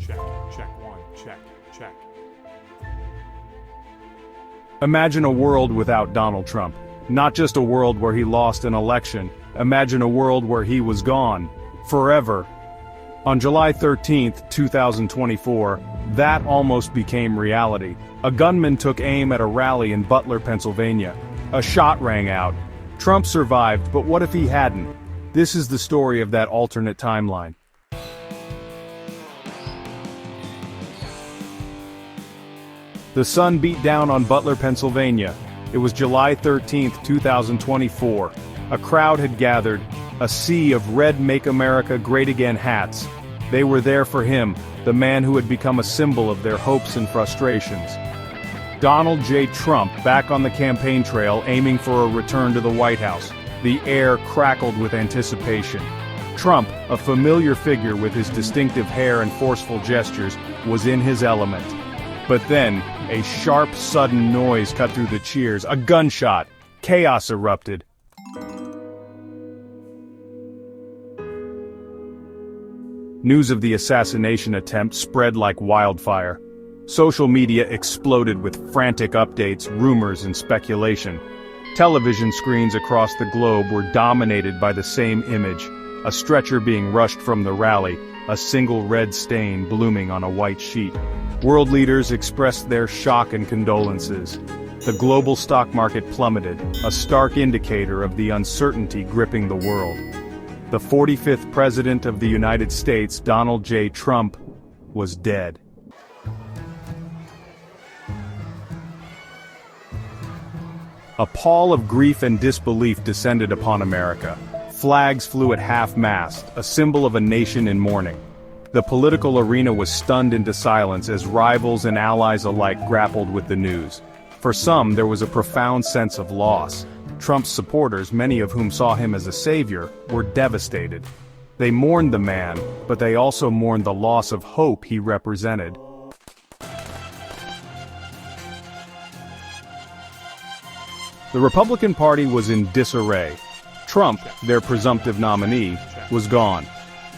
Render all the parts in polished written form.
Check one. Check. Imagine a world without Donald Trump. Not just a world where he lost an election. Imagine a world where he was gone. Forever. On July 13, 2024, that almost became reality. A gunman took aim at a rally in Butler, Pennsylvania. A shot rang out. Trump survived, but what if he hadn't? This is the story of that alternate timeline. The sun beat down on Butler, Pennsylvania. It was July 13, 2024. A crowd had gathered, a sea of red Make America Great Again hats. They were there for him, the man who had become a symbol of their hopes and frustrations. Donald J. Trump back on the campaign trail aiming for a return to the White House. The air crackled with anticipation. Trump, a familiar figure with his distinctive hair and forceful gestures, was in his element. But then, a sharp, sudden noise cut through the cheers. A gunshot. Chaos erupted. News of the assassination attempt spread like wildfire. Social media exploded with frantic updates, rumors, and speculation. Television screens across the globe were dominated by the same image: a stretcher being rushed from the rally, a single red stain blooming on a white sheet. World leaders expressed their shock and condolences. The global stock market plummeted, a stark indicator of the uncertainty gripping the world. The 45th President of the United States, Donald J. Trump, was dead. A pall of grief and disbelief descended upon America. Flags flew at half-mast, a symbol of a nation in mourning. The political arena was stunned into silence as rivals and allies alike grappled with the news. For some, there was a profound sense of loss. Trump's supporters, many of whom saw him as a savior, were devastated. They mourned the man, but they also mourned the loss of hope he represented. The Republican Party was in disarray. Trump, their presumptive nominee, was gone.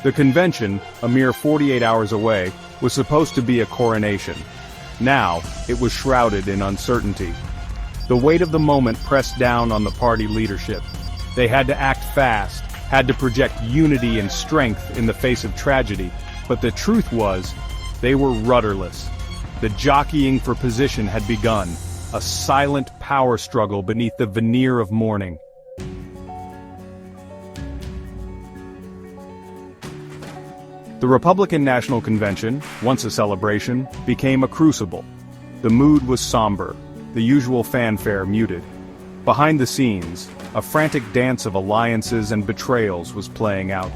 The convention, a mere 48 hours away, was supposed to be a coronation. Now, it was shrouded in uncertainty. The weight of the moment pressed down on the party leadership. They had to act fast, had to project unity and strength in the face of tragedy, but the truth was, they were rudderless. The jockeying for position had begun, a silent power struggle beneath the veneer of mourning. The Republican National Convention, once a celebration, became a crucible. The mood was somber, the usual fanfare muted. Behind the scenes, a frantic dance of alliances and betrayals was playing out.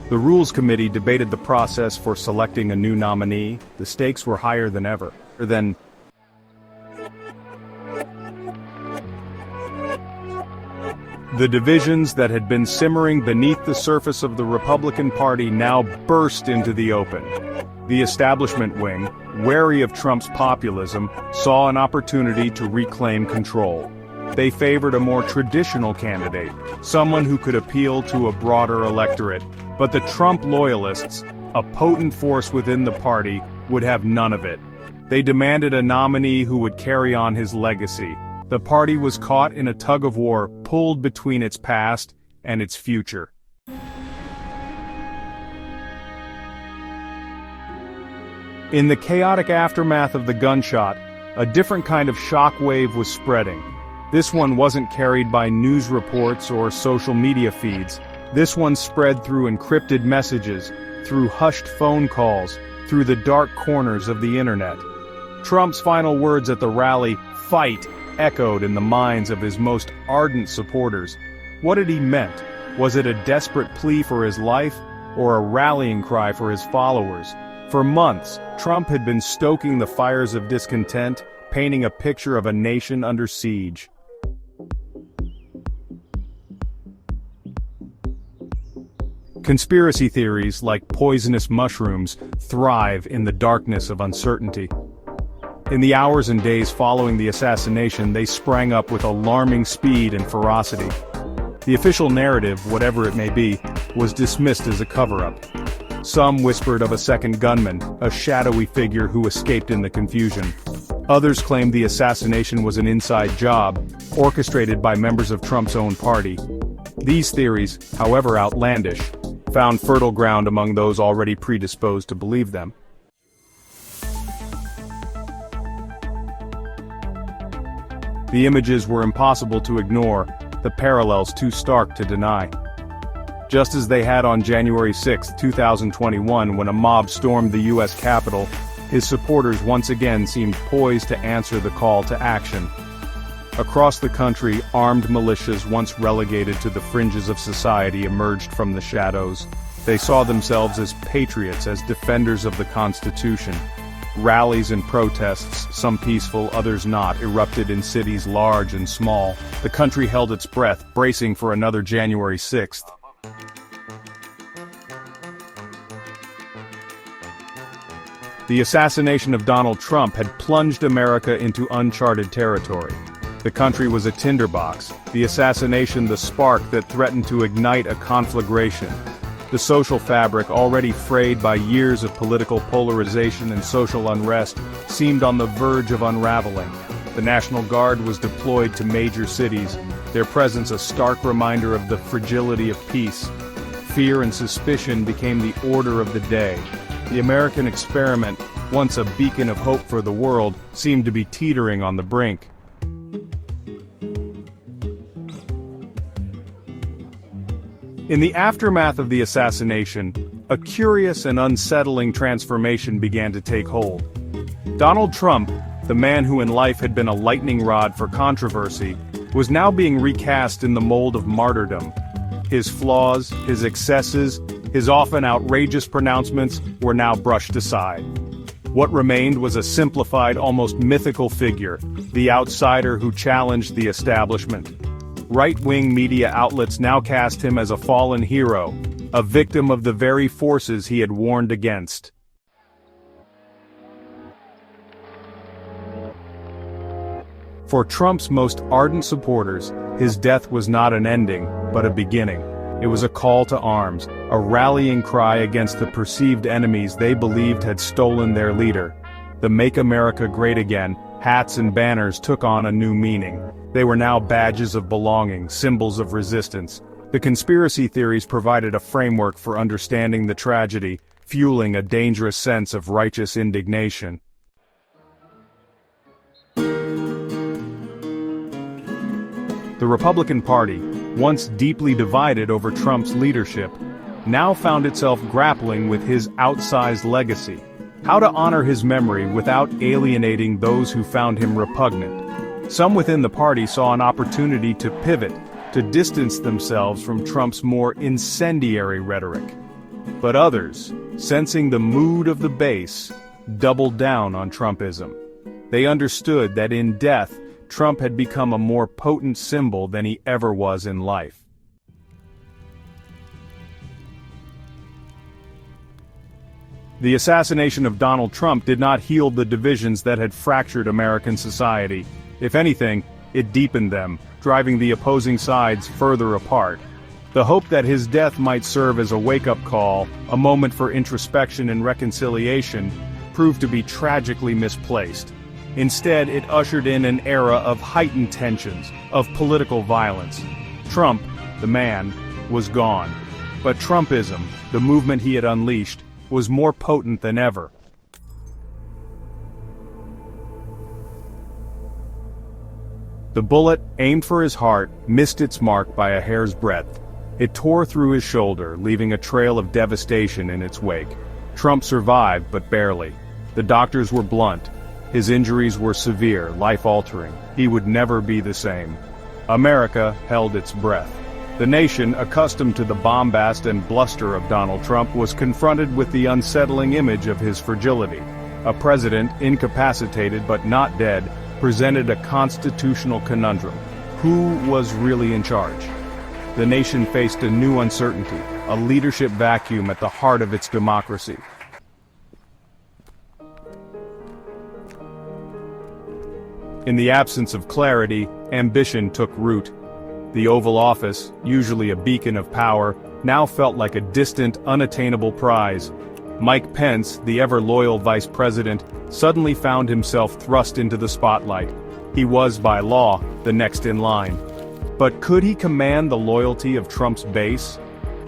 The Rules Committee debated the process for selecting a new nominee. The stakes were higher than ever. The divisions that had been simmering beneath the surface of the Republican Party now burst into the open. The establishment wing, wary of Trump's populism, saw an opportunity to reclaim control. They favored a more traditional candidate, someone who could appeal to a broader electorate. But the Trump loyalists, a potent force within the party, would have none of it. They demanded a nominee who would carry on his legacy. The party was caught in a tug-of-war, pulled between its past and its future. In the chaotic aftermath of the gunshot, a different kind of shockwave was spreading. This one wasn't carried by news reports or social media feeds. This one spread through encrypted messages, through hushed phone calls, through the dark corners of the internet. Trump's final words at the rally, "Fight," echoed in the minds of his most ardent supporters. What had he meant? Was it a desperate plea for his life, or a rallying cry for his followers? For months, Trump had been stoking the fires of discontent, painting a picture of a nation under siege. Conspiracy theories, like poisonous mushrooms, thrive in the darkness of uncertainty. In the hours and days following the assassination, they sprang up with alarming speed and ferocity. The official narrative, whatever it may be, was dismissed as a cover-up. Some whispered of a second gunman, a shadowy figure who escaped in the confusion. Others claimed the assassination was an inside job, orchestrated by members of Trump's own party. These theories, however outlandish, found fertile ground among those already predisposed to believe them. The images were impossible to ignore, the parallels too stark to deny. Just as they had on January 6, 2021, when a mob stormed the U.S. Capitol, his supporters once again seemed poised to answer the call to action. Across the country, armed militias once relegated to the fringes of society emerged from the shadows. They saw themselves as patriots, as defenders of the Constitution. Rallies and protests, some peaceful, others not, erupted in cities large and small. The country held its breath, bracing for another January 6th. The assassination of Donald Trump had plunged America into uncharted territory. The country was a tinderbox, the assassination the spark that threatened to ignite a conflagration. The social fabric, already frayed by years of political polarization and social unrest, seemed on the verge of unraveling. The National Guard was deployed to major cities, their presence a stark reminder of the fragility of peace. Fear and suspicion became the order of the day. The American experiment, once a beacon of hope for the world, seemed to be teetering on the brink. In the aftermath of the assassination, a curious and unsettling transformation began to take hold. Donald Trump, the man who in life had been a lightning rod for controversy, was now being recast in the mold of martyrdom. His flaws, his excesses, his often outrageous pronouncements were now brushed aside. What remained was a simplified, almost mythical figure, the outsider who challenged the establishment. Right-wing media outlets now cast him as a fallen hero, a victim of the very forces he had warned against. For Trump's most ardent supporters, his death was not an ending, but a beginning. It was a call to arms, a rallying cry against the perceived enemies they believed had stolen their leader. The Make America Great Again hats and banners took on a new meaning. They were now badges of belonging, symbols of resistance. The conspiracy theories provided a framework for understanding the tragedy, fueling a dangerous sense of righteous indignation. The Republican Party, once deeply divided over Trump's leadership, now found itself grappling with his outsized legacy. How to honor his memory without alienating those who found him repugnant. Some within the party saw an opportunity to pivot, to distance themselves from Trump's more incendiary rhetoric. But others, sensing the mood of the base, doubled down on Trumpism. They understood that in death, Trump had become a more potent symbol than he ever was in life. The assassination of Donald Trump did not heal the divisions that had fractured American society. If anything, it deepened them, driving the opposing sides further apart. The hope that his death might serve as a wake-up call, a moment for introspection and reconciliation, proved to be tragically misplaced. Instead, it ushered in an era of heightened tensions, of political violence. Trump, the man, was gone. But Trumpism, the movement he had unleashed, was more potent than ever. The bullet, aimed for his heart, missed its mark by a hair's breadth. It tore through his shoulder, leaving a trail of devastation in its wake. Trump survived, but barely. The doctors were blunt. His injuries were severe, life-altering. He would never be the same. America held its breath. The nation, accustomed to the bombast and bluster of Donald Trump, was confronted with the unsettling image of his fragility. A president, incapacitated but not dead, presented a constitutional conundrum. Who was really in charge? The nation faced a new uncertainty, a leadership vacuum at the heart of its democracy. In the absence of clarity, ambition took root. The Oval Office, usually a beacon of power, now felt like a distant, unattainable prize. Mike Pence, the ever-loyal vice president, suddenly found himself thrust into the spotlight. He was, by law, the next in line. But could he command the loyalty of Trump's base?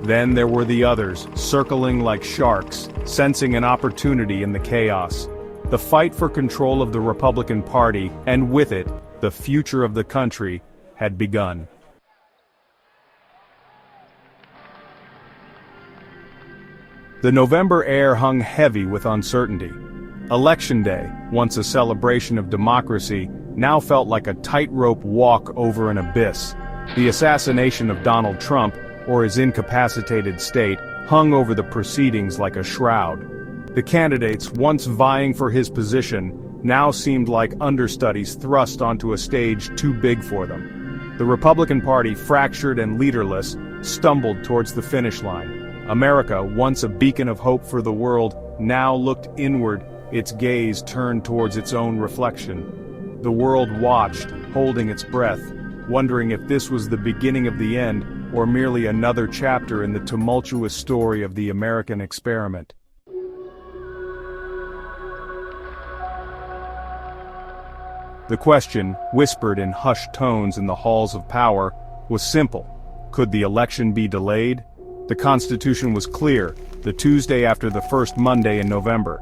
Then there were the others, circling like sharks, sensing an opportunity in the chaos. The fight for control of the Republican Party, and with it, the future of the country, had begun. The November air hung heavy with uncertainty. Election Day, once a celebration of democracy, now felt like a tightrope walk over an abyss. The assassination of Donald Trump, or his incapacitated state, hung over the proceedings like a shroud. The candidates, once vying for his position, now seemed like understudies thrust onto a stage too big for them. The Republican Party, fractured and leaderless, stumbled towards the finish line. America, once a beacon of hope for the world, now looked inward, its gaze turned towards its own reflection. The world watched, holding its breath, wondering if this was the beginning of the end, or merely another chapter in the tumultuous story of the American experiment. The question, whispered in hushed tones in the halls of power, was simple. Could the election be delayed? The Constitution was clear, the Tuesday after the first Monday in November.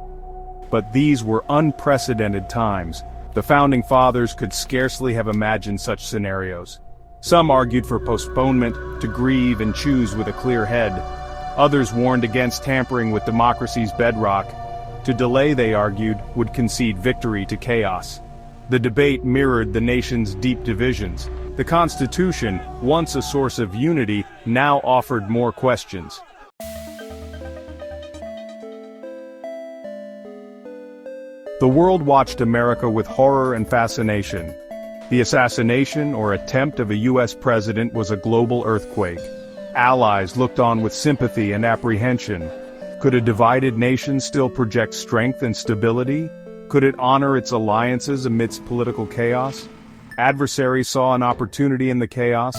But these were unprecedented times. The Founding Fathers could scarcely have imagined such scenarios. Some argued for postponement, to grieve and choose with a clear head. Others warned against tampering with democracy's bedrock. To delay, they argued, would concede victory to chaos. The debate mirrored the nation's deep divisions. The Constitution, once a source of unity, now offered more questions. The world watched America with horror and fascination. The assassination or attempt of a U.S. president was a global earthquake. Allies looked on with sympathy and apprehension. Could a divided nation still project strength and stability? Could it honor its alliances amidst political chaos? Adversaries saw an opportunity in the chaos.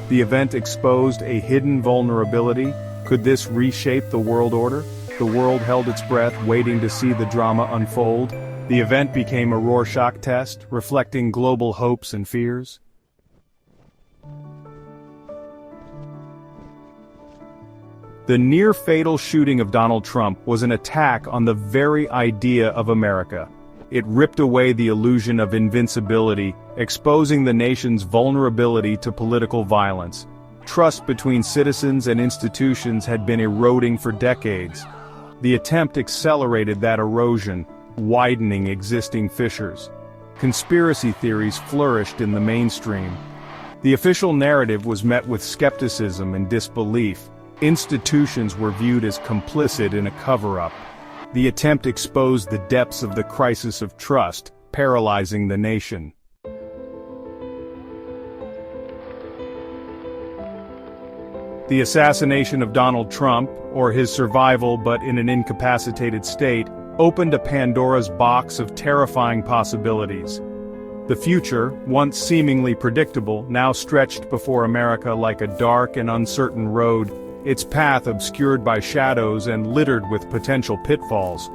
The event exposed a hidden vulnerability. Could this reshape the world order? The world held its breath, waiting to see the drama unfold. The event became a Rorschach test, reflecting global hopes and fears. The near-fatal shooting of Donald Trump was an attack on the very idea of America. It ripped away the illusion of invincibility, exposing the nation's vulnerability to political violence. Trust between citizens and institutions had been eroding for decades. The attempt accelerated that erosion, widening existing fissures. Conspiracy theories flourished in the mainstream. The official narrative was met with skepticism and disbelief. Institutions were viewed as complicit in a cover-up. The attempt exposed the depths of the crisis of trust, paralyzing the nation. The assassination of Donald Trump, or his survival but in an incapacitated state, opened a Pandora's box of terrifying possibilities. The future, once seemingly predictable, now stretched before America like a dark and uncertain road, its path obscured by shadows and littered with potential pitfalls.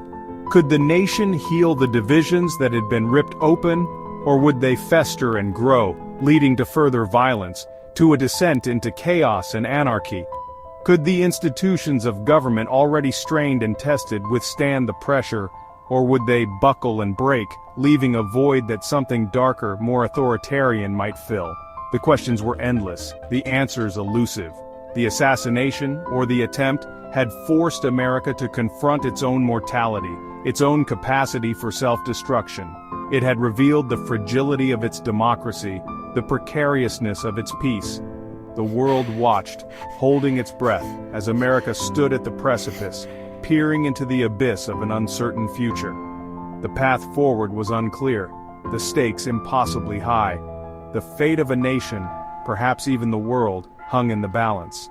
Could the nation heal the divisions that had been ripped open, or would they fester and grow, leading to further violence, to a descent into chaos and anarchy? Could the institutions of government already strained and tested withstand the pressure, or would they buckle and break, leaving a void that something darker, more authoritarian might fill? The questions were endless, the answers elusive. The assassination, or the attempt, had forced America to confront its own mortality, its own capacity for self-destruction. It had revealed the fragility of its democracy, the precariousness of its peace. The world watched, holding its breath, as America stood at the precipice, peering into the abyss of an uncertain future. The path forward was unclear, the stakes impossibly high. The fate of a nation, perhaps even the world, hung in the balance.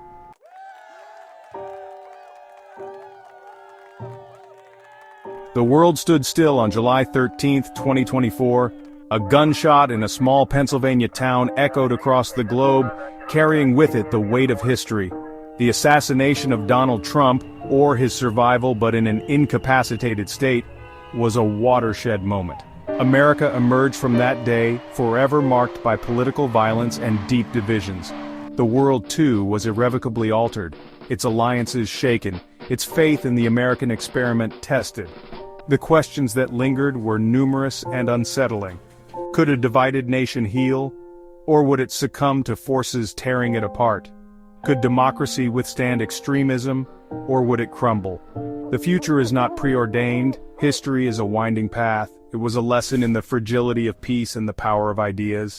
The world stood still on July 13, 2024. A gunshot in a small Pennsylvania town echoed across the globe, carrying with it the weight of history. The assassination of Donald Trump, or his survival but in an incapacitated state, was a watershed moment. America emerged from that day forever marked by political violence and deep divisions. The world, too, was irrevocably altered, its alliances shaken, its faith in the American experiment tested. The questions that lingered were numerous and unsettling. Could a divided nation heal, or would it succumb to forces tearing it apart? Could democracy withstand extremism, or would it crumble? The future is not preordained, history is a winding path. It was a lesson in the fragility of peace and the power of ideas.